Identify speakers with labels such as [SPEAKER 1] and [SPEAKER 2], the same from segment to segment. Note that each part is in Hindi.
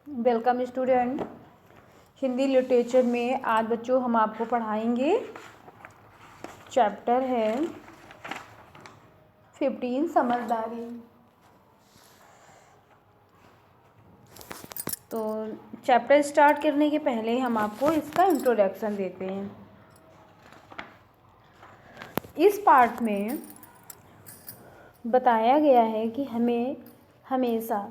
[SPEAKER 1] Welcome student. हिंदी लिटरेचर में आज बच्चों हम आपको पढ़ाएंगे चैप्टर है 15 समझदारी। तो चैप्टर स्टार्ट करने के पहले हम आपको इसका इंट्रोडक्शन देते हैं। इस पार्ट में बताया गया है कि हमें हमेशा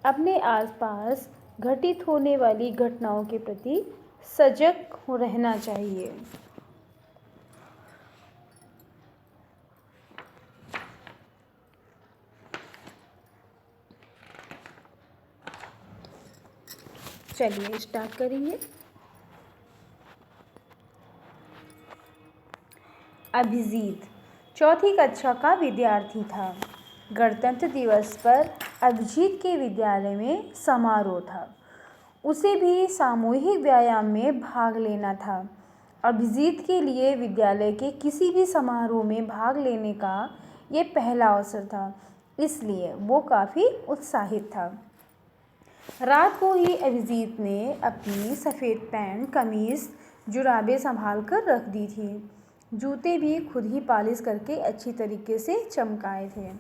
[SPEAKER 1] अपने आसपास घटित होने वाली घटनाओं के प्रति सजग रहना चाहिए। चलिए स्टार्ट करेंगे। अभिजीत चौथी कक्षा का विद्यार्थी था। गणतंत्र दिवस पर अभिजीत के विद्यालय में समारोह था। उसे भी सामूहिक व्यायाम में भाग लेना था। अभिजीत के लिए विद्यालय के किसी भी समारोह में भाग लेने का ये पहला अवसर था, इसलिए वो काफ़ी उत्साहित था। रात को ही अभिजीत ने अपनी सफ़ेद पैंट, कमीज़, जुराबें संभाल कर रख दी थी। जूते भी खुद ही पॉलिश करके अच्छी तरीके से चमकाए थे।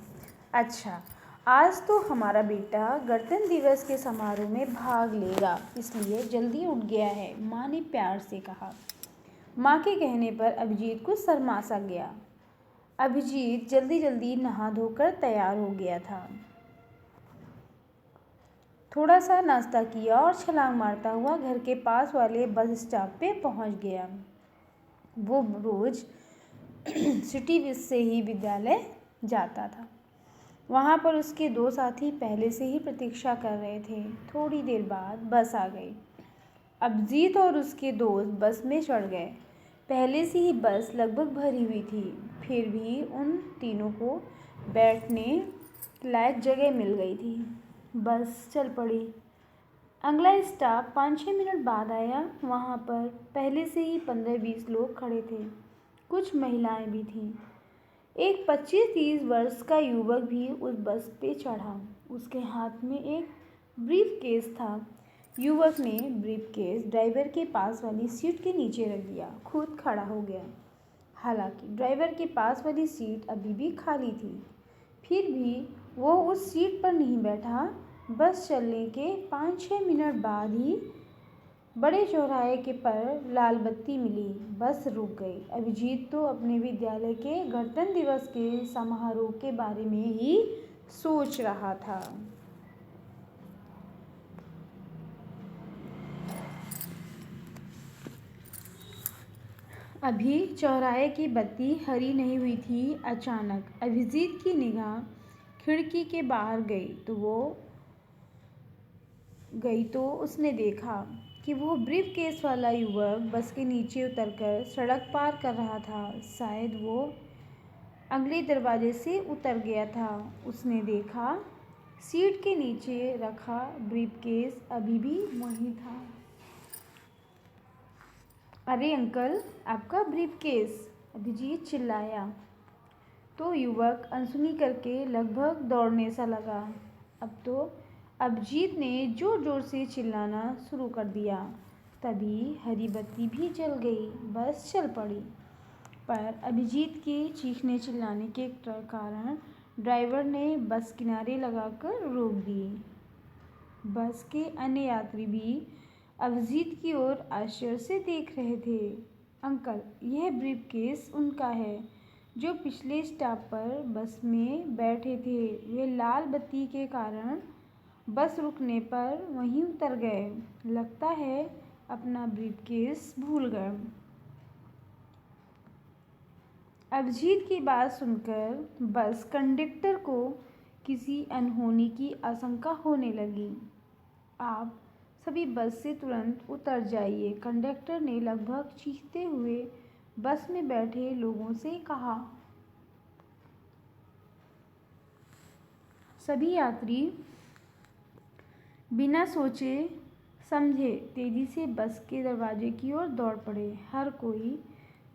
[SPEAKER 1] अच्छा, आज तो हमारा बेटा गणतंत्र दिवस के समारोह में भाग लेगा, इसलिए जल्दी उठ गया है, माँ ने प्यार से कहा। माँ के कहने पर अभिजीत कुछ शर्मा सा गया। अभिजीत जल्दी जल्दी नहा धोकर तैयार हो गया था। थोड़ा सा नाश्ता किया और छलांग मारता हुआ घर के पास वाले बस स्टॉप पे पहुंच गया। वो रोज़ सिटी बस से ही विद्यालय जाता था। वहाँ पर उसके दो साथी पहले से ही प्रतीक्षा कर रहे थे। थोड़ी देर बाद बस आ गई। अभिजीत और उसके दोस्त बस में चढ़ गए। पहले से ही बस लगभग भरी हुई थी, फिर भी उन तीनों को बैठने लायक जगह मिल गई थी। बस चल पड़ी। अगला स्टॉप 5-6 मिनट बाद आया। वहाँ पर पहले से ही 15-20 लोग खड़े थे। कुछ महिलाएं भी थीं। एक 25-30 वर्ष का युवक भी उस बस पे चढ़ा। उसके हाथ में एक ब्रीफकेस था। युवक ने ब्रीफकेस ड्राइवर के पास वाली सीट के नीचे रख दिया, खुद खड़ा हो गया। हालांकि ड्राइवर के पास वाली सीट अभी भी खाली थी, फिर भी वो उस सीट पर नहीं बैठा। बस चलने के 5-6 मिनट बाद ही बड़े चौराहे के पर लाल बत्ती मिली। बस रुक गई। अभिजीत तो अपने विद्यालय के गणतंत्र दिवस के समारोह के बारे में ही सोच रहा था। अभी चौराहे की बत्ती हरी नहीं हुई थी। अचानक अभिजीत की निगाह खिड़की के बाहर गई तो उसने देखा कि वो ब्रीफकेस वाला युवक बस के नीचे उतरकर सड़क पार कर रहा था। शायद वो अगले दरवाजे से उतर गया था। उसने देखा सीट के नीचे रखा ब्रीफकेस अभी भी वहीं था। अरे अंकल, आपका ब्रीफकेस, अभिजीत चिल्लाया। तो युवक अनसुनी करके लगभग दौड़ने सा लगा। अब तो अभिजीत ने जोर जोर से चिल्लाना शुरू कर दिया। तभी हरी बत्ती भी जल गई। बस चल पड़ी। पर अभिजीत के चीखने चिल्लाने के कारण ड्राइवर ने बस किनारे लगाकर रोक दी। बस के अन्य यात्री भी अभिजीत की ओर आश्चर्य से देख रहे थे। अंकल, यह ब्रीफकेस उनका है जो पिछले स्टॉप पर बस में बैठे थे। वे लाल बत्ती के कारण बस रुकने पर वहीं उतर गए। लगता है अपना ब्रीफकेस भूल गए। अभिजीत की बात सुनकर बस कंडक्टर को किसी अनहोनी की आशंका होने लगी। आप सभी बस से तुरंत उतर जाइए, कंडक्टर ने लगभग चीखते हुए बस में बैठे लोगों से कहा। सभी यात्री बिना सोचे समझे तेजी से बस के दरवाजे की ओर दौड़ पड़े। हर कोई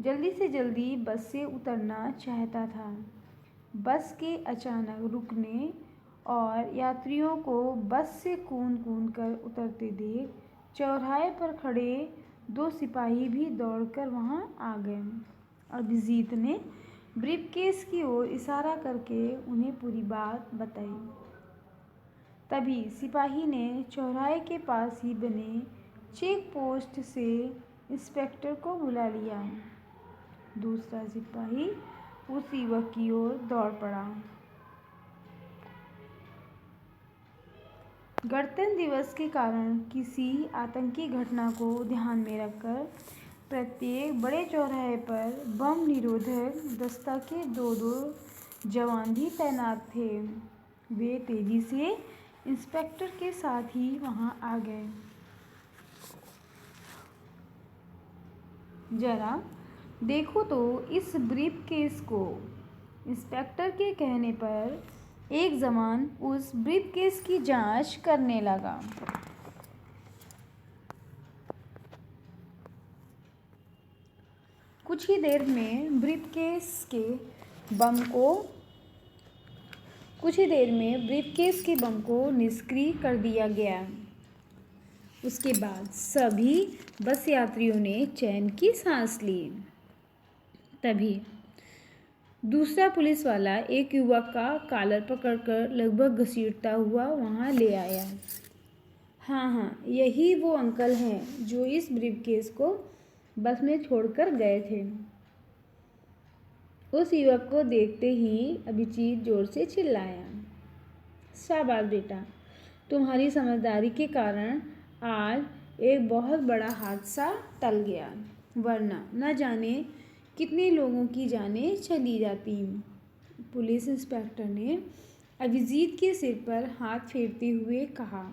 [SPEAKER 1] जल्दी से जल्दी बस से उतरना चाहता था। बस के अचानक रुकने और यात्रियों को बस से कूद कर उतरते देख चौराहे पर खड़े 2 सिपाही भी दौड़कर वहां आ गए। अभिजीत ने ब्रीफकेस की ओर इशारा करके उन्हें पूरी बात बताई। तभी सिपाही ने चौराहे के पास ही बने चेक पोस्ट से इंस्पेक्टर को बुला लिया। दूसरा सिपाही उस युवक की ओर दौड़ पड़ा। गणतंत्र दिवस के कारण किसी आतंकी घटना को ध्यान में रखकर प्रत्येक बड़े चौराहे पर बम निरोधक दस्ता के 2-2 जवान भी तैनात थे। वे तेजी से इंस्पेक्टर के साथ ही वहां आ गए। जरा देखो तो इस ब्रीफकेस को। इंस्पेक्टर के कहने पर एक जवान उस ब्रीफकेस की जांच करने लगा। कुछ ही देर में ब्रीफकेस के बम को निष्क्रिय कर दिया गया। उसके बाद सभी बस यात्रियों ने चैन की सांस ली। तभी दूसरा पुलिस वाला एक युवक का कॉलर पकड़कर लगभग घसीटता हुआ वहां ले आया। हाँ, यही वो अंकल हैं जो इस ब्रीफकेस को बस में छोड़कर गए थे। उस युवक को देखते ही अभिजीत जोर से चिल्लाया। शाबाश बेटा, तुम्हारी समझदारी के कारण आज एक बहुत बड़ा हादसा टल गया, वरना न जाने कितने लोगों की जानें चली जाती। पुलिस इंस्पेक्टर ने अभिजीत के सिर पर हाथ फेरते हुए कहा।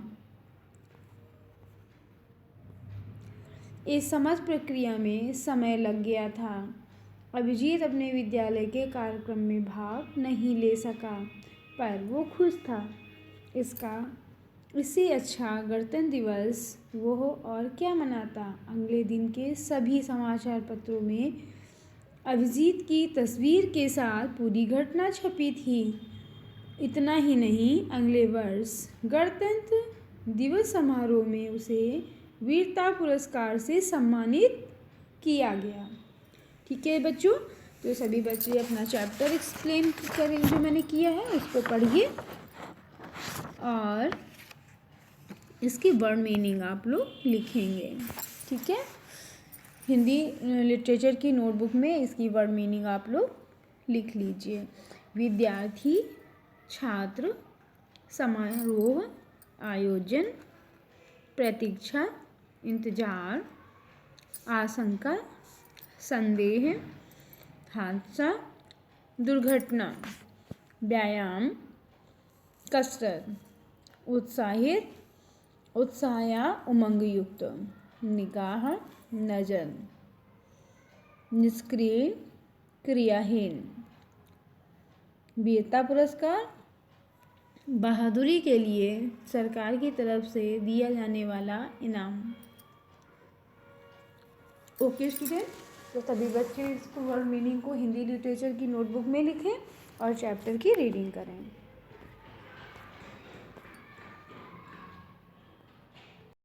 [SPEAKER 1] इस समझ प्रक्रिया में समय लग गया था। अभिजीत अपने विद्यालय के कार्यक्रम में भाग नहीं ले सका, पर वो खुश था। इससे अच्छा गणतंत्र दिवस वो और क्या मनाता। अगले दिन के सभी समाचार पत्रों में अभिजीत की तस्वीर के साथ पूरी घटना छपी थी। इतना ही नहीं, अगले वर्ष गणतंत्र दिवस समारोह में उसे वीरता पुरस्कार से सम्मानित किया गया। ठीक है बच्चों, तो सभी बच्चे अपना चैप्टर एक्सप्लेन करें जो मैंने किया है उसको पढ़िए और इसकी वर्ड मीनिंग आप लोग लिखेंगे। ठीक है, हिंदी लिटरेचर की नोटबुक में इसकी वर्ड मीनिंग आप लोग लिख लीजिए। विद्यार्थी, छात्र, समारोह, आयोजन, प्रतीक्षा, इंतजार, आशंका, संदेह, हादसा, दुर्घटना, व्यायाम, कसरत, उत्साहित, उत्साह या उमंग युक्त, निगाह, नजर, निष्क्रिय, क्रियाहीन, वीरता पुरस्कार, बहादुरी के लिए सरकार की तरफ से दिया जाने वाला इनाम। ओके स्टूडेंट, तो सभी बच्चे इस वर्ड मीनिंग को हिंदी लिटरेचर की नोटबुक में लिखें और चैप्टर की रीडिंग करें।